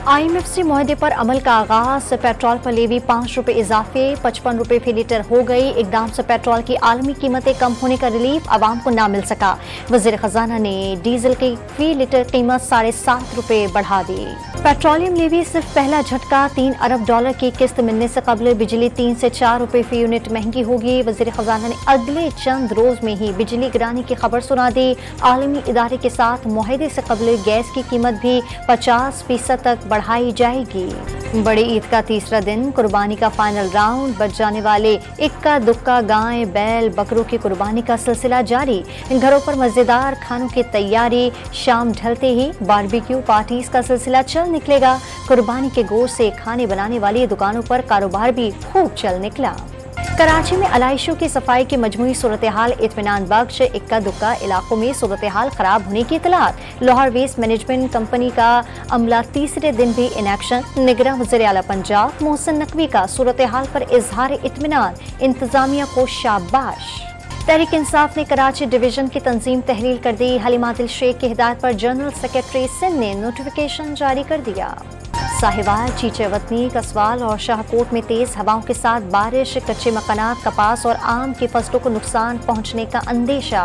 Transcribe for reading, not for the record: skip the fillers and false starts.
IMF से मुआहदे पर अमल का आगाज। पेट्रोल पर लेवी 5 रुपए इजाफे 55 रुपए फी लीटर हो गई। इकदाम से पेट्रोल की आलमी कीमतें कम होने का रिलीफ आवाम को ना मिल सका। वजीर खजाना ने डीजल की फी लीटर कीमत 7.5 रुपए बढ़ा दी। पेट्रोलियम लेवी सिर्फ पहला झटका। $3 अरब की किस्त मिलने से कबल बिजली 3 से 4 रुपए फी यूनिट महंगी होगी। वजीर खजाना ने अगले चंद रोज में ही बिजली गिराने की खबर सुना दी। आलमी इदारे के साथ मुआहदे से कबल गैस की कीमत भी 50% तक बढ़ाई जाएगी। बड़ी ईद का तीसरा दिन, कुर्बानी का फाइनल राउंड। बच जाने वाले इक्का दुक्का गाय बैल बकरों की कुर्बानी का सिलसिला जारी। घरों पर मजेदार खानों की तैयारी। शाम ढलते ही बारबेक्यू पार्टीज का सिलसिला चल निकलेगा। कुर्बानी के गोश्त से खाने बनाने वाली दुकानों पर कारोबार भी खूब चल निकला। कराची में अलाइशों की सफाई की मजमूई सूरत हाल इत्मीनान बख्श। इक्का दुक्का इलाकों में सूरत हाल खराब होने की इतलात। लाहौर वेस्ट मैनेजमेंट कंपनी का अमला तीसरे दिन भी इन एक्शन। निगरां वज़ीर आला पंजाब मोहसिन नकवी का सूरत हाल पर इजहार इत्मीनान। इंतजामिया को शाबाश। तहरीक इंसाफ ने कराची डिवीजन की तंजीम तहलील कर दी। हलीमा आदिल शेख की हिदायत पर जनरल सेक्रेटरी सिंध ने नोटिफिकेशन जारी कर दिया। साहिवाल, चीचेवतनी, कसवाल और शाहकोट में तेज हवाओं के साथ बारिश। कच्चे मकानात, कपास और आम की फसलों को नुकसान पहुंचने का अंदेशा।